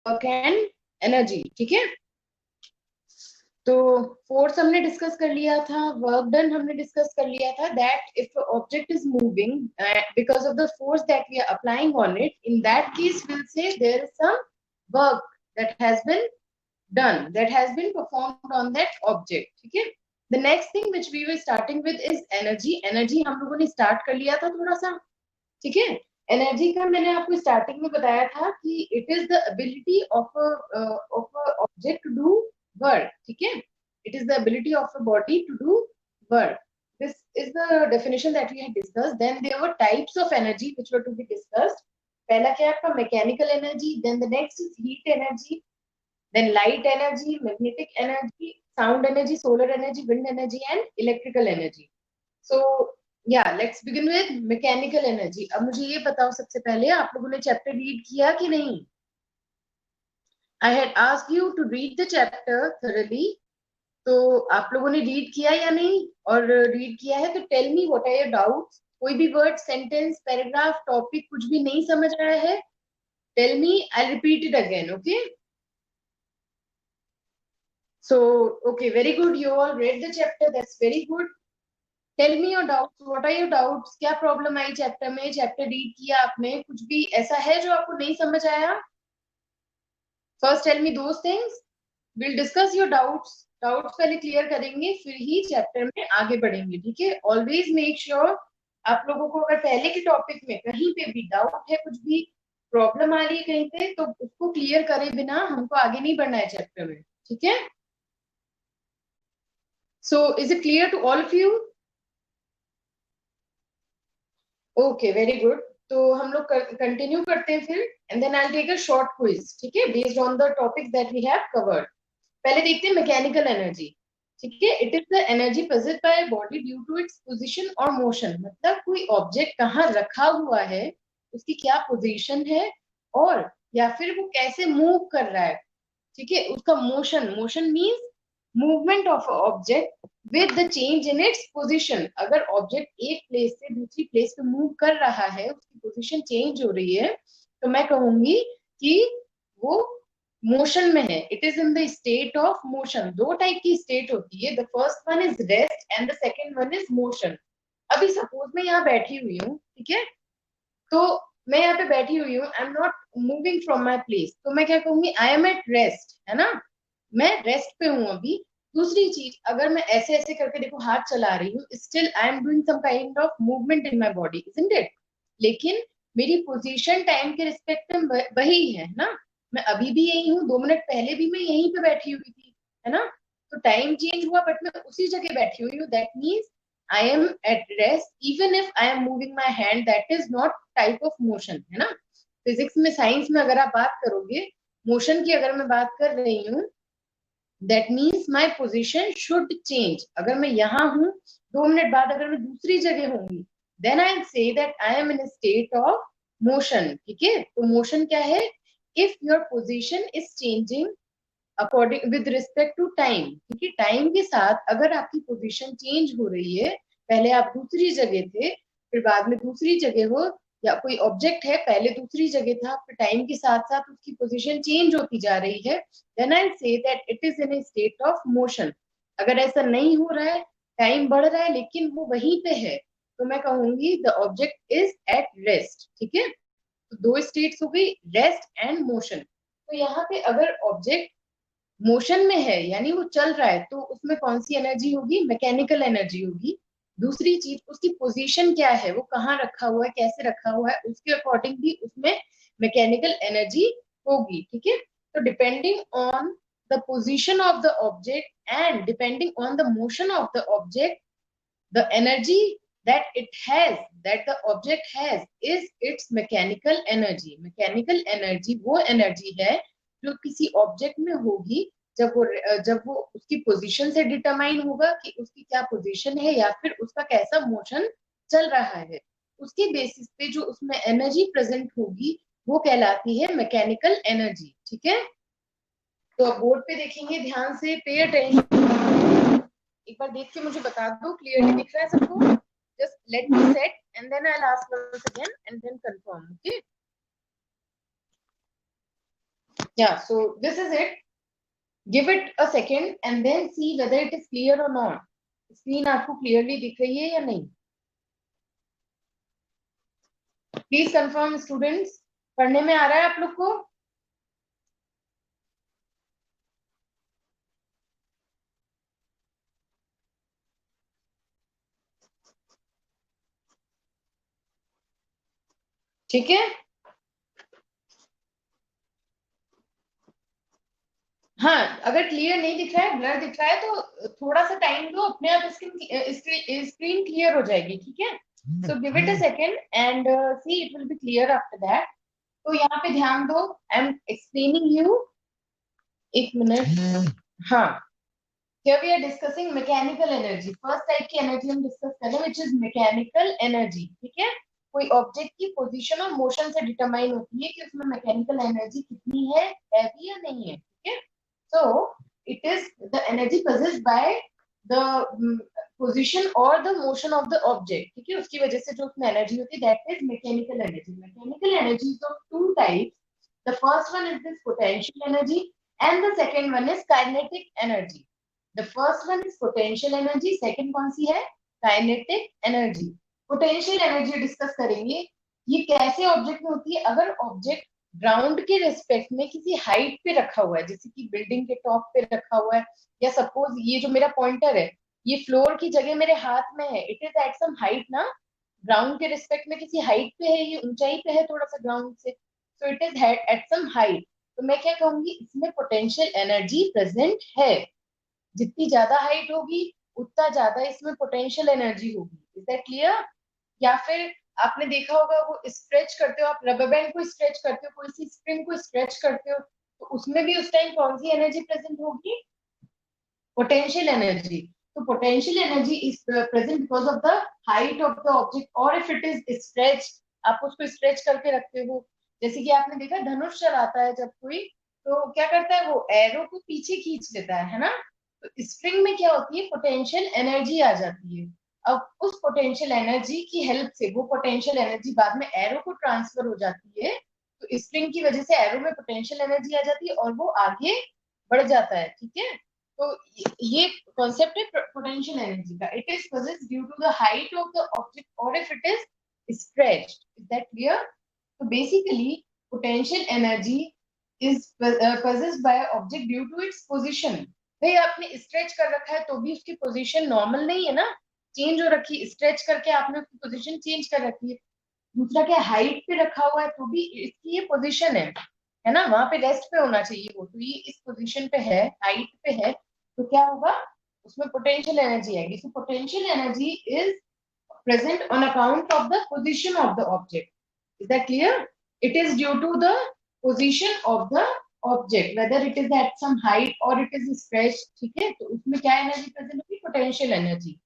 Work and energy. ठीक है, तो फोर्स हमने डिस्कस कर लिया था, वर्क डन हमने डिस्कस कर लिया था, that if object is moving because of the force that we are applying on it, in that case will say there is some work that has been done, that has been performed on that object। ठीक है, the next thing which we were starting with is energy। energy हम लोगों ने start कर लिया था थोड़ा सा। ठीक है, एनर्जी का मैंने आपको स्टार्टिंग में बताया था कि it is the ability of object to do work. ठीक है, it is the ability of a body to do work. this is the definition that we had discussed। then there were types of energy which were to be discussed। पहला क्या है आपका mechanical energy, then the next is heat energy, then light energy, magnetic energy, sound energy, solar energy, wind energy and electrical energy। so yeah, let's begin with mechanical energy। अब मुझे ये बताओ सबसे पहले आप लोगों ने चैप्टर रीड किया कि नहीं? I had asked you to read the chapter thoroughly। तो आप लोगों ने रीड किया या नहीं? और रीड किया है तो tell me what are your doubts. कोई भी वर्ड, सेंटेंस, पैराग्राफ, टॉपिक कुछ भी नहीं समझ आया है, tell me, I repeat it again. Okay, so okay, very good, you all read the chapter, that's very good। Tell me your doubts, what are your doubts? क्या problem आई chapter में? Chapter read किया आपने, कुछ भी ऐसा है जो आपको नहीं समझ आया? First tell me those things, will discuss your doubts. Doubts पहले क्लियर करेंगे फिर ही चैप्टर में आगे बढ़ेंगे। ठीक है, ऑलवेज मेक श्योर आप लोगों को अगर पहले के टॉपिक में कहीं पे भी डाउट है, कुछ भी प्रॉब्लम आ रही है कहीं पे, तो उसको क्लियर करे बिना हमको आगे नहीं बढ़ना है चैप्टर में। ठीक है, so is it clear to all of you? Okay, very good. तो हम लोग कंटिन्यू करते हैं फिर, and then I take a short quiz. ठीक है, based on the topic that we have covered. पहले देखते हैं मैकेनिकल एनर्जी। ठीक है, it is the energy present by body due to its position और मोशन। मतलब कोई ऑब्जेक्ट कहाँ रखा हुआ है, उसकी क्या पोजीशन है, और या फिर वो कैसे मूव कर रहा है। ठीक है, उसका motion, motion means movement of object with the change in its position. अगर ऑब्जेक्ट एक प्लेस से दूसरी प्लेस पे मूव कर रहा है, उसकी पोजीशन चेंज हो रही है, तो मैं कहूंगी कि वो मोशन में है। It is in the state of motion. दो टाइप की स्टेट होती है, the first one is rest and the second one is motion. अभी सपोज मैं यहाँ बैठी हुई हूँ, ठीक है, तो मैं यहाँ पे बैठी हुई हूँ, I am not moving from my place, तो मैं क्या कहूंगी? आई एम एट रेस्ट, है ना, मैं रेस्ट पे हूँ अभी। दूसरी चीज, अगर मैं ऐसे ऐसे करके देखो हाथ चला रही हूँ, still I am doing some kind of movement in my body, isn't it? लेकिन मेरी पोजीशन टाइम के रिस्पेक्ट में वही है ना, मैं अभी भी यही हूँ, 2 मिनट पहले भी मैं यहीं पे बैठी हुई थी, है ना। तो टाइम चेंज हुआ बट मैं उसी जगह बैठी हुई हूँ, that means I am at rest even if I am moving my hand, that is not type of motion, है ना। फिजिक्स में, साइंस में अगर आप बात करोगे मोशन की, अगर मैं बात कर रही हूँ, that means my position should change. अगर मैं यहाँ हूँ, 2 मिनट बाद अगर मैं दूसरी जगह होंगी, then I say that I am in state of motion. ठीक है, तो मोशन क्या है? If your position is changing according with respect to time. ठीक है, टाइम के साथ अगर आपकी पोजीशन चेंज हो रही है, पहले आप दूसरी जगह थे, फिर बाद में दूसरी जगह हो, या कोई ऑब्जेक्ट है पहले दूसरी जगह था, फिर टाइम के साथ साथ उसकी पोजीशन चेंज होती जा रही है, then I say that it is in a state of motion. अगर ऐसा नहीं हो रहा है, टाइम बढ़ रहा है लेकिन वो वहीं पे है, तो मैं कहूंगी the object is at rest. ठीक है, तो दो स्टेट्स हो गई, रेस्ट एंड मोशन। तो यहाँ पे अगर ऑब्जेक्ट मोशन में है यानी वो चल रहा है, तो उसमें कौन सी एनर्जी होगी? मैकेनिकल एनर्जी होगी। दूसरी चीज, उसकी पोजीशन क्या है, वो कहाँ रखा हुआ है, कैसे रखा हुआ है, उसके अकॉर्डिंग भी उसमें मैकेनिकल एनर्जी होगी। ठीक है, तो depending on the position of the object and depending on the motion of the object, the energy that the object has is its mechanical energy। mechanical energy वो एनर्जी है जो किसी ऑब्जेक्ट में होगी जब वो उसकी पोजीशन से डिटरमाइन होगा कि उसकी क्या पोजीशन है या फिर उसका कैसा मोशन चल रहा है, उसके बेसिस पे जो उसमें एनर्जी प्रेजेंट होगी वो कहलाती है मैकेनिकल एनर्जी। ठीक है, तो अब बोर्ड पे देखेंगे ध्यान से, पे अटेंशन। एक बार देख के मुझे बता दो क्लियरली दिख रहा है सबको? Just let me set and then I will ask once again and then confirm. Okay, Yeah, so this is it. Give it a second and then see whether it is clear or not. Screen आपको clearly दिख रही है या नहीं? Please confirm students, पढ़ने में आ रहा है आप लोग को? ठीक है, हाँ, अगर क्लियर नहीं दिख रहा है, ब्लर दिख रहा है, तो थोड़ा सा टाइम दो, अपने आप स्क्रीन क्लियर हो जाएगी, ठीक है? So give it a second and see it will be clear after that. तो यहाँ पे ध्यान दो, आई एम एक्सप्लेनिंग यू. एक मिनट. हाँ, here we are discussing mechanical energy. First type की एनर्जी हम डिस्कस कर रहे हैं, which is mechanical energy. ठीक है, कोई ऑब्जेक्ट की पोजीशन और मोशन से डिटरमाइन होती है कि उसमें मैकेनिकल एनर्जी कितनी है भी या नहीं है. ठीक है, so it is the energy possessed by the position or the motion of the object. ठीक है, उसकी वजह से जो उसमें एनर्जी होती है, that is mechanical energy. Mechanical energy is of two types. The first one is this potential energy and the second one is kinetic energy. The first one is potential energy, second कौन सी है? Kinetic energy. Potential energy discuss करेंगे. ये कैसे object में होती है? अगर object ground के रिस्पेक्ट में किसी हाइट पे रखा हुआ है, जैसे कि बिल्डिंग के टॉप पे रखा हुआ है, या सपोज ये जो मेरा पॉइंटर है, ये फ्लोर की जगह मेरे हाथ में है, it is at some height ना, ग्राउंड के रिस्पेक्ट में किसी हाइट पे है, ये ऊंचाई पे है थोड़ा सा ग्राउंड से, so it is at some height. तो मैं क्या कहूंगी, इसमें पोटेंशियल एनर्जी प्रेजेंट है. जितनी ज्यादा हाइट होगी उतना ज्यादा इसमें पोटेंशियल एनर्जी होगी. Is that clear? या फिर आपने देखा होगा, वो स्ट्रेच करते हो आप, रबर बैंड को स्ट्रेच करते हो, कोई सी स्प्रिंग को स्ट्रेच करते हो, तो उसमें भी उस टाइम कौन सी एनर्जी प्रेजेंट होगी? Potential energy. तो potential energy is present because of the height of the object, और इफ इट इज स्ट्रेच, आप उसको स्ट्रेच करके रखते हो. जैसे कि आपने देखा धनुष चलाता है जब कोई, तो क्या करता है, वो एरो को पीछे खींच लेता है ना. तो स्प्रिंग में क्या होती है, पोटेंशियल एनर्जी आ जाती है. अब उस पोटेंशियल एनर्जी की हेल्प से वो पोटेंशियल एनर्जी बाद में एरो को ट्रांसफर हो जाती है. तो स्प्रिंग की वजह से एरो में पोटेंशियल एनर्जी आ जाती है और वो आगे बढ़ जाता है. ठीक है, तो ये कॉन्सेप्ट है पोटेंशियल एनर्जी का. It is possessed due to the height of the object और if it is stretched. Is that clear? तो basically potential energy is possessed by object due to its position. भाई आपने stretch कर रखा है तो भी उसकी पोजीशन नॉर्मल नहीं है ना, चेंज हो रखी है. स्ट्रेच करके आपने उसकी पोजीशन चेंज कर रखी है. दूसरा क्या, हाइट पे रखा हुआ है तो भी इसकी ये पोजीशन है ना, वहां पे रेस्ट पे होना चाहिए वो, तो ये इस पोजीशन पे है, हाइट पे है, तो क्या होगा, उसमें पोटेंशियल एनर्जी आएगी. So potential energy is present on account of the position of the object. Is that clear? It is due to the position of the object, whether it is at some height or it is stretch. ठीक है, तो उसमें क्या energy present होगी, potential energy.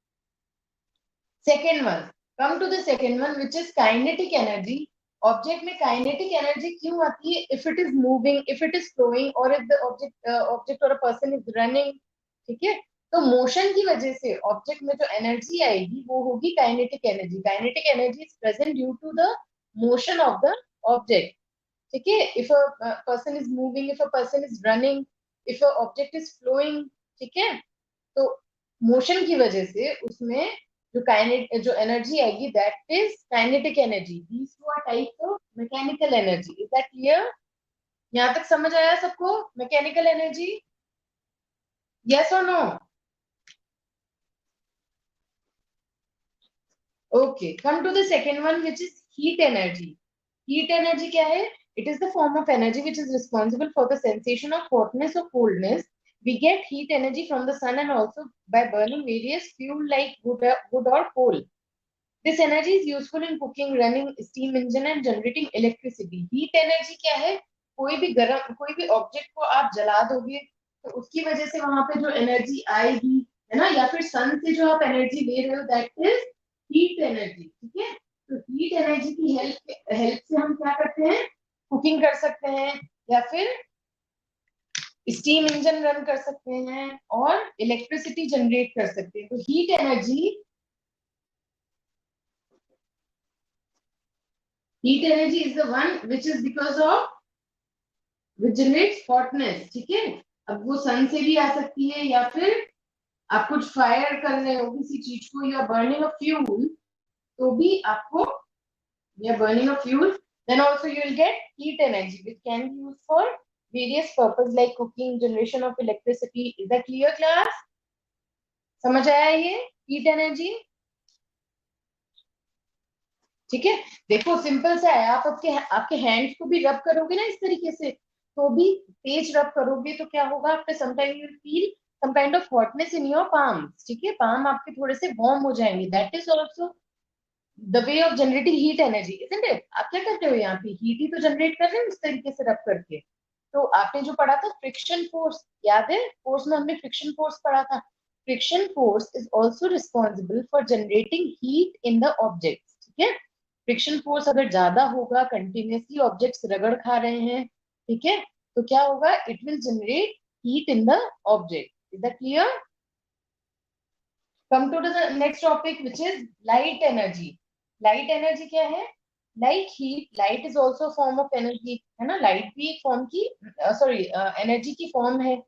Second one, come to the second one which is kinetic energy. Object में kinetic energy क्यों आती है? If it is moving, if it is flowing, or if the object or a person is running. ठीक है, तो motion की वजह से ऑब्जेक्ट में जो एनर्जी आएगी वो होगी kinetic energy. Kinetic energy is present due to the motion of the object. ठीक है, if a person is moving, if a person is running, if a object is flowing. ठीक है, तो मोशन की वजह से उसमें जो एनर्जी आएगी, that is kinetic energy. These two are types of mechanical energy. Is that clear? यहाँ तक समझ आया सबको mechanical energy? Yes or no? Okay, come to the second one which is heat energy. Heat energy क्या है? It is the form of energy which is responsible for the sensation of hotness और coldness. We get heat energy from the sun and also by burning various fuel like wood or coal. This energy is useful in cooking, running steam engine and generating electricity. Heat energy क्या है? कोई भी object को आप जला दोगे तो उसकी वजह से वहां पे जो एनर्जी आएगी, है ना, या फिर सन से जो आप एनर्जी ले रहे हो, दैट इज हीट एनर्जी. ठीक है, तो हीट एनर्जी की हेल्प से हम क्या करते हैं, कुकिंग कर सकते हैं, या फिर स्टीम इंजन रन कर सकते हैं और इलेक्ट्रिसिटी जनरेट कर सकते हैं. तो heat energy is the one which is because of which generates hotness, ठीक है। अब वो सन से भी आ सकती है, या फिर आप कुछ फायर कर रहे हो किसी चीज को, या बर्निंग ऑफ फ्यूल, तो भी आपको, या burning of fuel, then also you will get heat energy which can be use for various purpose like cooking, generation of electricity. Is that clear class? समझ आया ये हीट एनर्जी? ठीक है। देखो सिंपल सा है, आप आपके आपके हैंड्स को भी रब करोगे ना इस तरीके से, तो भी तेज रब करोगे तो क्या होगा, आपके sometime you feel some kind of hotness in your palms, ठीक है। पाम आपके थोड़े से वार्म हो जाएंगे, that is also the way of generating heat energy, isn't it? आप क्या करते हो यहाँ पे, हीट ही तो जनरेट कर रहे हो इस तरीके से रब करके। तो आपने जो पढ़ा था फ्रिक्शन फोर्स, याद है फोर्स में हमने फ्रिक्शन फोर्स पढ़ा था। Friction force is also responsible for generating heat in the object, ठीक है। फ्रिक्शन फोर्स अगर ज्यादा होगा, कंटिन्यूसली ऑब्जेक्ट्स रगड़ खा रहे हैं, ठीक है, तो क्या होगा, it will generate heat in the object. Is that clear? Come to the next topic which is light energy. Light energy क्या है? Like heat, light is also form of energy, है ना। लाइट भी एक फॉर्म की, sorry, energy की form है।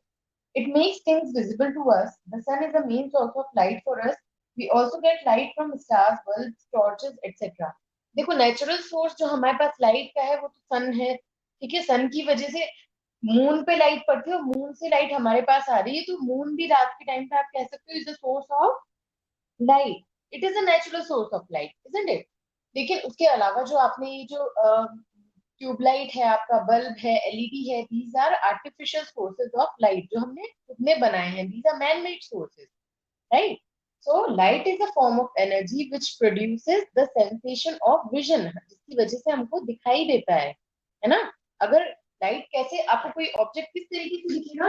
It makes things visible to us, the sun is the main source of light for us, we also get light from stars, bulbs, torches etcetera. देखो natural source जो हमारे पास light का है वो तो सन है, ठीक है। सन की वजह से मून पे लाइट पड़ती है, और मून से लाइट हमारे पास आ रही है, तो मून भी रात के टाइम पे आप कह सकते हो is the source of light. It is a natural source of light, isn't it? लेकिन उसके अलावा जो आपने ये जो ट्यूबलाइट है, आपका बल्ब है, एलईडी है, these are artificial sources of light जो हमने खुद ने बनाए हैं, these are man made sources, right. So light is a form of energy which produces the sensation of vision, जिसकी वजह से हमको दिखाई देता है ना। अगर लाइट कैसे, आपको कोई ऑब्जेक्ट किस तरीके से दिखेगा,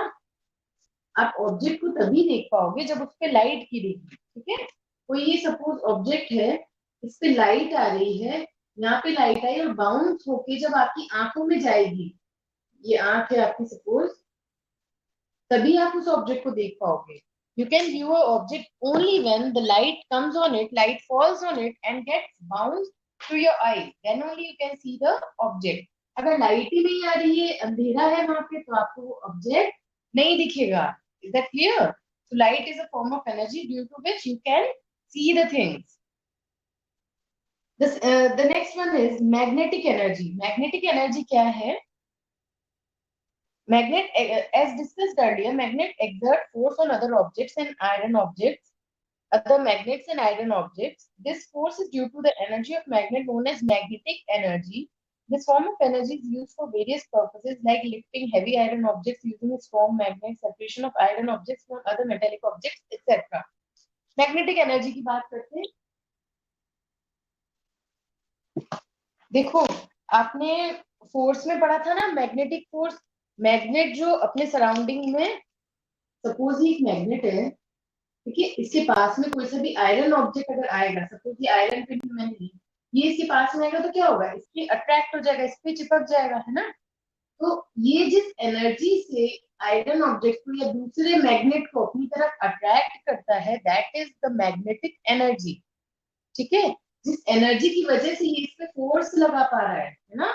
आप ऑब्जेक्ट को तभी देख पाओगे जब उस पर लाइट गिरेगी, ठीक है। कोई ये सपोज ऑब्जेक्ट है, इस पे लाइट आ रही है, यहाँ पे लाइट आई और बाउंस होके जब आपकी आंखों में जाएगी, ये आंख है आपकी सपोज, तभी आप उस ऑब्जेक्ट को देख पाओगे। You can view a object only when the light comes on it, light falls on it and gets bounce through your eye, then only you can see the object. अगर light ही नहीं आ रही है, अंधेरा है वहां पे, तो आपको वो ऑब्जेक्ट नहीं दिखेगा। Is that clear? So light is a form of energy due to which you can see the things. The next one is magnetic energy. Magnetic energy क्या है? Magnet, as discussed earlier, magnet exert force on other objects and iron objects, other magnets and iron objects. This force is due to the energy of magnet known as magnetic energy. This form of energy is used for various purposes like lifting heavy iron objects using a strong magnet, separation of iron objects from other metallic objects, etc. Magnetic energy की बात करते हैं। देखो आपने force में पढ़ा था ना, मैग्नेटिक फोर्स। मैग्नेट जो अपने सराउंडिंग में, सपोज ये एक मैग्नेट है, ठीक है, इसके पास में कोई सा भी आयरन ऑब्जेक्ट अगर आएगा, सपोज ये आयरन पिन मैंने ली, ये इसके पास में आएगा तो क्या होगा, इसके अट्रैक्ट हो जाएगा, इस पे चिपक जाएगा, है ना। तो ये जिस एनर्जी से आयरन ऑब्जेक्ट को या दूसरे मैग्नेट को अपनी तरफ अट्रैक्ट करता है, that is the magnetic energy, ठीक है। जिस एनर्जी की वजह से ये इस पे फोर्स लगा पा रहा है ना,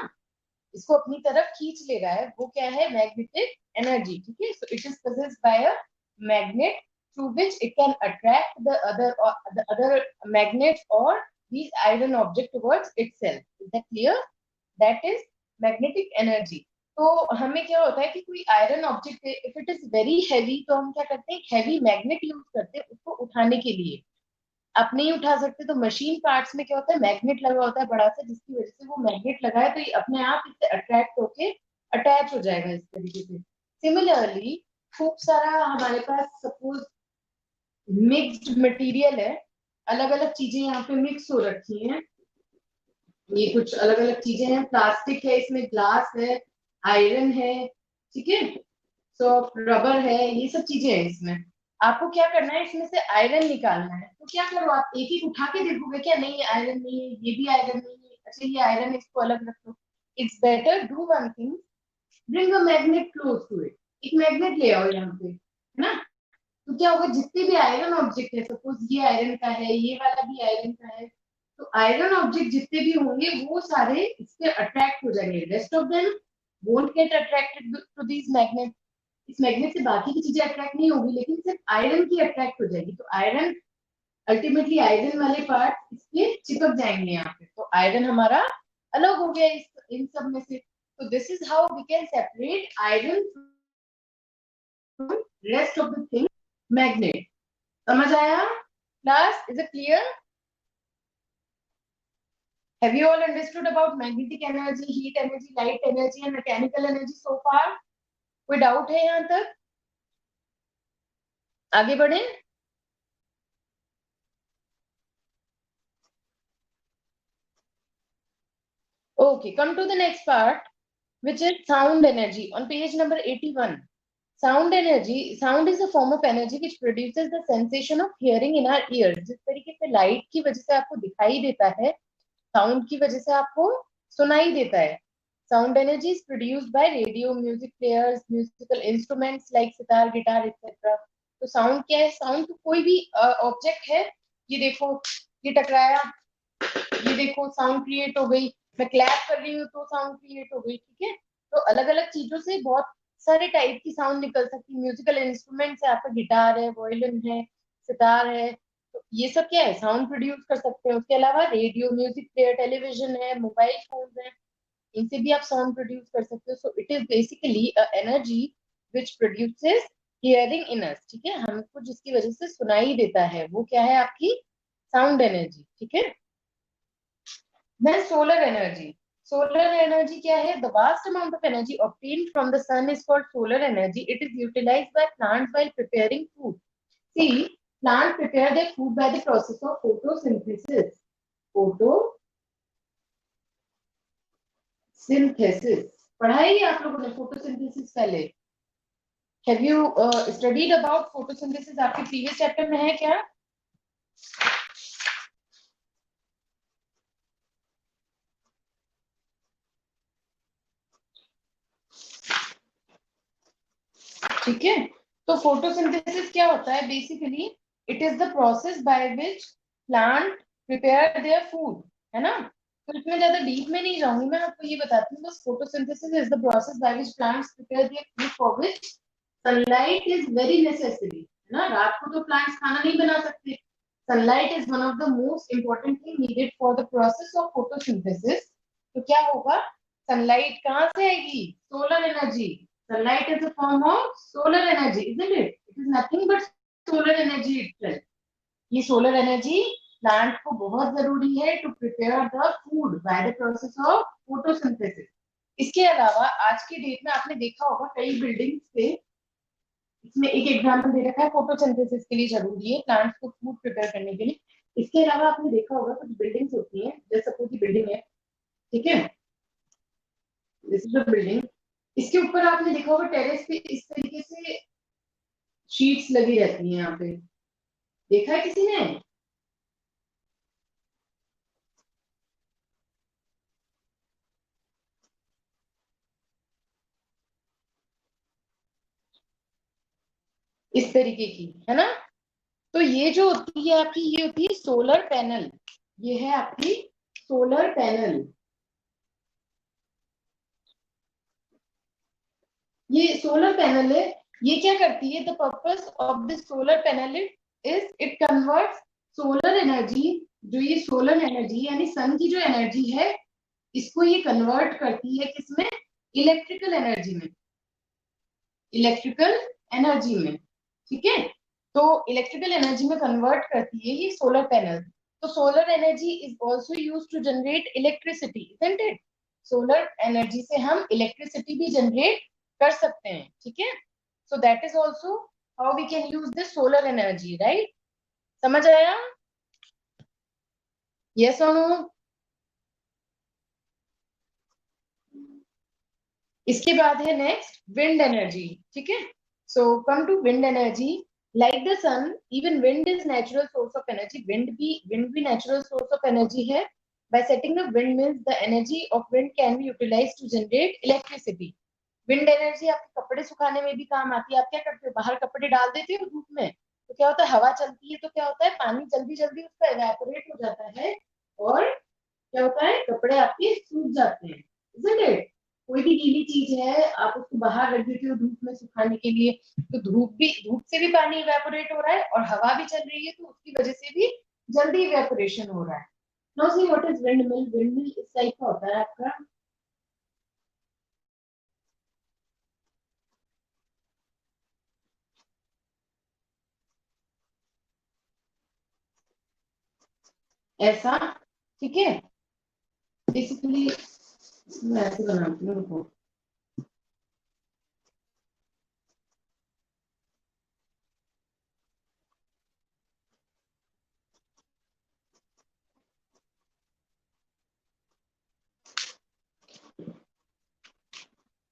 इसको अपनी तरफ खींच ले रहा है, वो क्या है, मैग्नेटिक एनर्जी, ठीक है। So it is possessed by a magnet through which it can attract the other magnets or these iron object towards itself. Is that clear? That is magnetic energy. तो हमें क्या होता है कि कोई आयरन ऑब्जेक्ट है, if it is very heavy, तो हम क्या करते हैं, हैवी मैग्नेट यूज करते हैं उसको उठाने के लिए। आप नहीं उठा सकते तो मशीन पार्ट्स में क्या होता है, मैग्नेट लगा होता है बड़ा सा, जिसकी वजह से वो मैग्नेट लगा है तो ये अपने आप इससे अट्रैक्ट होके अटैच हो जाएगा इस तरीके से। सिमिलरली खूब सारा हमारे पास सपोज मिक्स्ड मटेरियल है, अलग अलग चीजें यहाँ पे मिक्स हो रखी हैं, ये कुछ अलग अलग चीजें हैं, प्लास्टिक है, इसमें ग्लास है, आयरन है, ठीक है, सो रबर है, ये सब चीजें हैं इसमें। आपको क्या करना है, इसमें से आयरन निकालना है, तो क्या करो, आप एक एक उठा के देखोगे क्या, नहीं ये आयरन नहीं है, ये भी आयरन नहीं है, अच्छा ये आयरन है, इसको अलग रख दो। It's better do one thing, bring a magnet close to it, एक मैग्नेट ले आओ यहाँ पे, है ना। तो क्या होगा, जितने भी आयरन ऑब्जेक्ट है, सपोज ये आयरन का है, ये वाला भी आयरन का है, तो आयरन ऑब्जेक्ट जितने भी होंगे वो सारे इससे अट्रैक्ट हो जाएंगे, rest of them won't get attracted to these magnets. इस मैग्नेट से बाकी की चीजें अट्रैक्ट नहीं होगी, लेकिन सिर्फ आयरन की अट्रैक्ट हो जाएगी। तो आयरन अल्टीमेटली आयरन वाले पार्ट इसके चिपक जाएंगे यहाँ पे, तो आयरन हमारा अलग हो गया इन सब में से। तो this is how we can separate iron from rest of the thing magnet. समझ आया class? Is it clear? Have you all understood about magnetic energy, heat energy, light energy and mechanical energy so far? कोई doubt है यहाँ तक? आगे बढ़े। Okay, come to the next part, which is sound energy on page number 81. Sound energy, sound is a form of energy which produces the sensation of hearing in our ears. जिस तरीके से light की वजह से आपको दिखाई देता है, साउंड की वजह से आपको सुनाई देता है। Sound energy is produced by radio, music players, musical instruments like sitar, guitar, etc. तो साउंड क्या है? साउंड तो कोई भी ऑब्जेक्ट है। ये देखो, ये टकराया, ये देखो साउंड क्रिएट हो गई। मैं क्लैप कर रही हूँ तो साउंड क्रिएट हो गई। ठीक है, तो अलग अलग चीजों से बहुत सारे टाइप की साउंड निकल सकती है। म्यूजिकल इंस्ट्रूमेंट्स है, आपका गिटार है, वायलिन है, सितार है, तो ये सब क्या है? साउंड प्रोड्यूस कर सकते हैं। उसके अलावा रेडियो, म्यूजिक प्लेयर, टेलीविजन है, मोबाइल फोन है, इनसे भी आप साउंड प्रोड्यूस कर सकते हो। So it is basically a energy which produces hearing in us. ठीक है, हमको जिसकी वजह से सुनाई देता है वो क्या है? आपकी साउंड एनर्जी। ठीक है, then solar energy. Solar energy क्या है? The vast amount of energy obtained from the sun is called solar energy. It is utilized by plants while preparing food. See, plants prepare their food by the process of photosynthesis. Photosynthesis. पढ़ा है आप लोगों ने photosynthesis पहले? Have you studied about photosynthesis? आपके previous chapter में है क्या? ठीक है, तो फोटोसिंथेसिस क्या होता है? Basically it is the process by which plant prepare their food, है ना। तो इसमें ज्यादा डीप में नहीं जाऊंगी, मैं आपको ये बताती हूँ बस। Photosynthesis is the process by which plants prepare their food for which sunlight is very necessary, है ना। रात को तो प्लांट्स खाना नहीं बना सकते। Sunlight is one of the most important thing needed for the process of photosynthesis. तो क्या होगा? सनलाइट कहाँ से आएगी? Solar energy. Sunlight is a form of solar energy, isn't it? It is nothing but solar energy itself. ये solar energy plant को बहुत जरूरी है to prepare the food by the process of photosynthesis. इसके अलावा आज की डेट में आपने देखा होगा कई बिल्डिंग्स पे, इसमें एक एग्जाम्पल दे रखा है फोटोसिंथेसिस के लिए जरूरी है प्लांट्स को फूड प्रिपेयर करने के लिए। इसके अलावा आपने देखा होगा कुछ बिल्डिंग्स होती हैं, जैसे सपोज की बिल्डिंग है, ठीक है, दिस इज द बिल्डिंग। इसके ऊपर आपने देखा होगा टेरेस पे इस तरीके से शीट्स लगी रहती हैं यहाँ पे, देखा है किसी ने? इस तरीके की, है ना। तो ये जो होती है आपकी, ये होती है सोलर पैनल। ये है आपकी सोलर पैनल। ये सोलर पैनल है। ये क्या करती है? The purpose of this solar panel is it converts solar energy. जो ये सोलर एनर्जी यानी सन की जो एनर्जी है, इसको ये कन्वर्ट करती है किसमें? इलेक्ट्रिकल एनर्जी में। इलेक्ट्रिकल एनर्जी में, ठीक है। तो इलेक्ट्रिकल एनर्जी में कन्वर्ट करती है ये सोलर पैनल। तो solar energy is also used to generate electricity, isn't it? Solar energy से हम इलेक्ट्रिसिटी भी जनरेट कर सकते हैं, ठीक है। So that is also how we can use this solar energy, right? समझ आया? Yes or no? इसके बाद है नेक्स्ट विंड एनर्जी, ठीक है। So come to wind energy. Like the sun, even wind is natural source of energy. Wind भी natural source of energy है। By setting up windmills, the energy of wind can be utilized to generate electricity. Wind energy आपके कपड़े सुखाने में भी काम आती है। आप क्या करते हो? बाहर कपड़े डाल देते हो धूप में, तो क्या होता है? हवा चलती है तो क्या होता है? पानी जल्दी जल्दी उसका एवेपोरेट हो जाता है और क्या होता है? कपड़े आपके सूख जाते हैं, isn't it? कोई भी गीली चीज है, आप उसको बाहर रख देते हो धूप में सुखाने के लिए, तो धूप से भी पानी इवेपोरेट हो रहा है और हवा भी चल रही है, तो उसकी वजह से भी जल्दी इवेपोरेशन हो रहा है. Now see what is wind mill. Wind mill इस टाइप का होता है आपका. ऐसा. ठीक है. बेसिकली मैं ऐसे बनाती हूँ, रुको.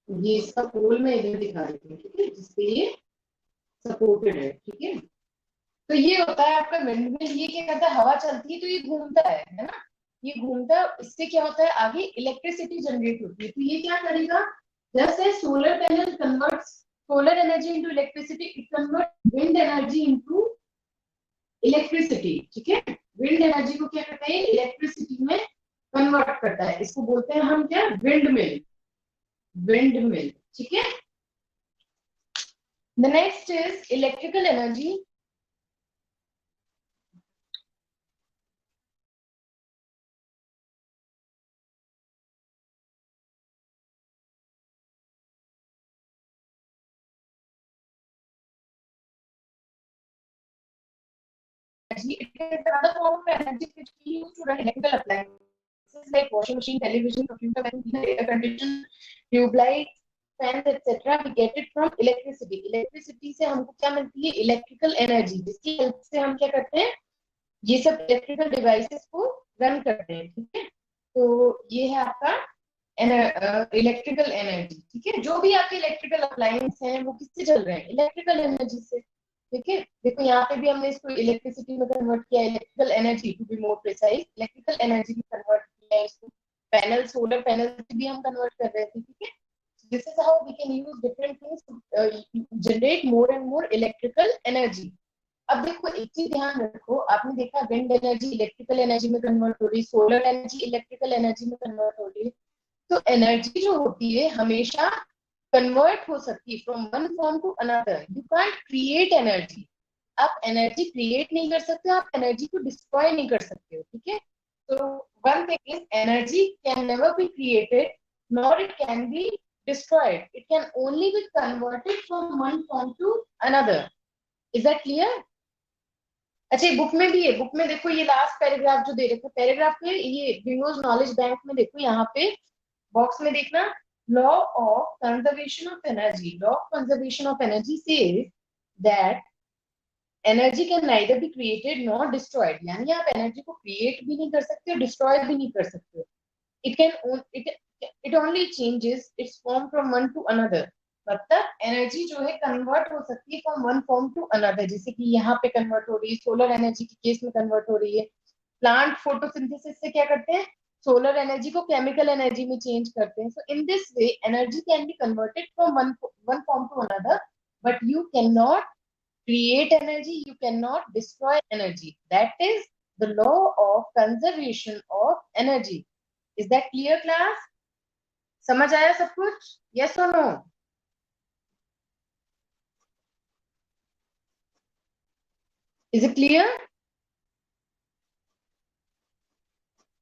ये इसका पोल मैं इधर दिखा रही हूँ, ठीक है, जिससे ये सपोर्टेड है. ठीक है. तो ये होता है आपका विंडमिल. ये क्या करता है, हवा चलती है तो ये घूमता है ना. ये घूमता है, इससे क्या होता है, आगे इलेक्ट्रिसिटी जनरेट होती है. तो ये क्या करेगा, just as solar panel converts solar energy into electricity, it convert wind energy into electricity. ठीक है. विंड एनर्जी को क्या करता है, इलेक्ट्रिसिटी में कन्वर्ट करता है. इसको बोलते हैं हम क्या, विंड मिल. Wind mill. ठीक है. The next is electrical energy. It is another form of energy which we use to run electrical appliances like washing machine, television, computer, air conditioner, tube light, fans, etc. We get it from electricity. Electricity से हमको क्या मिलती है, electrical energy, जिसकी help से हम क्या करते हैं, ये सब इलेक्ट्रिकल डिवाइसेस को रन करते हैं. ठीक है. तो ये है आपका इलेक्ट्रिकल एनर्जी. ठीक है. जो भी आपके इलेक्ट्रिकल अप्लायंस हैं वो किससे चल रहे हैं, इलेक्ट्रिकल एनर्जी से. ठीक है. देखो यहाँ पे भी हमने इसको इलेक्ट्रिसिटी में कन्वर्ट किया, electrical energy to be more precise, electrical energy में कन्वर्ट किया है इसको. पैनल, सोलर पैनल भी हम कन्वर्ट कर रहे थे. ठीक है. This is how we can use different things to generate more and more electrical energy. अब देखो एक चीज ध्यान रखो, आपने देखा विंड एनर्जी इलेक्ट्रिकल एनर्जी में कन्वर्ट हो रही, सोलर एनर्जी इलेक्ट्रिकल एनर्जी में कन्वर्ट हो रही है. तो एनर्जी जो होती है हमेशा कन्वर्ट हो सकती है from one form to another. You can't create energy. आप एनर्जी क्रिएट नहीं कर सकते, आप एनर्जी को डिस्ट्रॉय नहीं कर सकते हो. ठीक है. तो one thing is energy can never be created nor it can be destroyed. It can only be converted from one form to another. Is that clear? अच्छा, बुक में भी है. बुक में देखो ये लास्ट पैराग्राफ जो दे रखे, पैराग्राफ पे ये विंडोज नॉलेज बैंक में देखो, यहाँ पे बॉक्स में देखना, law of conservation of energy. Law of conservation of energy says that energy can neither be created nor destroyed. यानी आप एनर्जी को क्रिएट भी नहीं कर सकते और डिस्ट्रॉय भी नहीं कर सकते. It can it only changes its form from one to another. मतलब एनर्जी जो है कन्वर्ट हो सकती है from one form to another, जैसे कि यहाँ पे कन्वर्ट हो रही है, सोलर एनर्जी के केस में कन्वर्ट हो रही है. प्लांट फोटोसिंथेसिस से क्या करते हैं, सोलर एनर्जी को केमिकल एनर्जी में चेंज करते हैं. So in this way energy can be converted from one form to another, but you can not create energy, you cannot destroy energy. That is the law of conservation of energy. Is that clear class? समझ आया सब कुछ? Yes or no? Is it clear?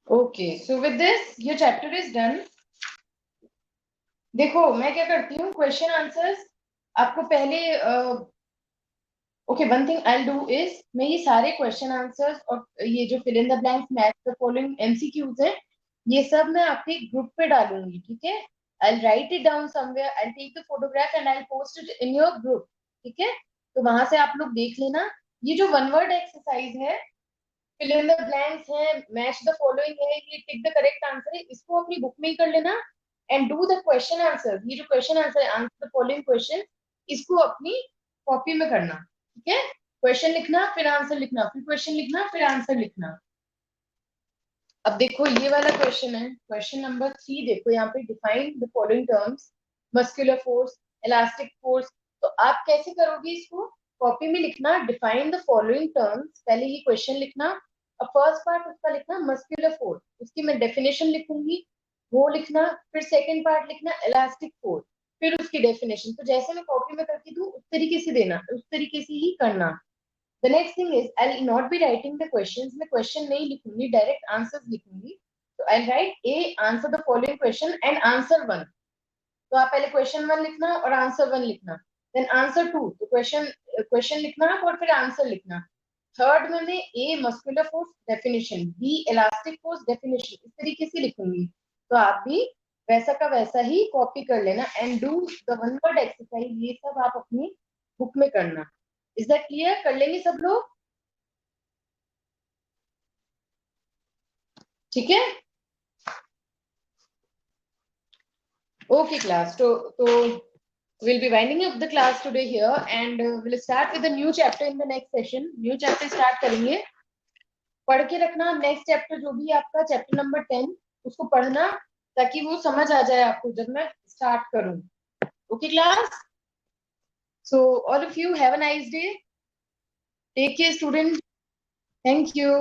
Okay, so with this your chapter is done. देखो मैं क्या करती हूँ, question answers आपको पहले okay, one thing I do is, मैं ये सारे क्वेश्चन आंसर्स और ये जो fill in the blanks, match the following MCQs है, ये सब मैं आपके ग्रुप पे डालूंगी. ठीक है. I write it down somewhere, I take the photograph and I post it in your group. ठीक है. तो वहां से आप लोग देख लेना. ये जो वन वर्ड एक्सरसाइज है, फिल इन द ब्लैंक्स है, मैच द फॉलोइंग है, ये टिक द करेक्ट आंसर है, इसको अपनी बुक में ही कर लेना. And do the question answer. ये जो क्वेश्चन आंसर है, आंसर द फॉलोइंग क्वेश्चन, इसको अपनी कॉपी में करना. ठीक है. क्वेश्चन लिखना फिर आंसर लिखना, फिर क्वेश्चन लिखना फिर आंसर लिखना. अब देखो ये वाला क्वेश्चन है, क्वेश्चन नंबर 3. देखो यहाँ पे define the following terms, muscular force, elastic force. तो आप कैसे करोगे इसको, कॉपी में लिखना डिफाइन द फॉलोइंग टर्म्स, पहले ये क्वेश्चन लिखना. अब फर्स्ट पार्ट उसका लिखना मस्कुलर फोर्स, उसकी मैं डेफिनेशन लिखूंगी, वो लिखना, फिर सेकंड पार्ट लिखना इलास्टिक फोर्स, फिर उसकी डेफिनेशन। तो जैसे मैं कॉपी में करके दूं उस तरीके से देना, उस तरीके से ही करना। The next thing is I will not be writing the questions, मैं क्वेश्चन नहीं लिखूंगी, डायरेक्ट आंसर्स लिखूंगी। तो I write a, answer the following question and answer one. तो आप पहले क्वेश्चन वन लिखना और आंसर वन लिखना, देन आंसर टू, तो क्वेश्चन लिखना और फिर आंसर लिखना। थर्ड में मैं A muscular force definition, B elastic force definition, इस तरीके से लिखूंगी। तो आप भी वैसा का वैसा ही कॉपी कर लेना and do the one word exercise, ये सब आप अपनी बुक में करना। Is that clear? कर लेंगे सब लोग? ठीक है, okay class. So we'll be winding up the class today here and we'll start with a new chapter in the next session. New chapter start करेंगे। पढ़ के रखना नेक्स्ट चैप्टर जो भी आपका चैप्टर नंबर 10, उसको पढ़ना ताकि वो समझ आ जाए आपको जब मैं स्टार्ट करूं। Okay class, so all of you have a nice day, take care student, thank you.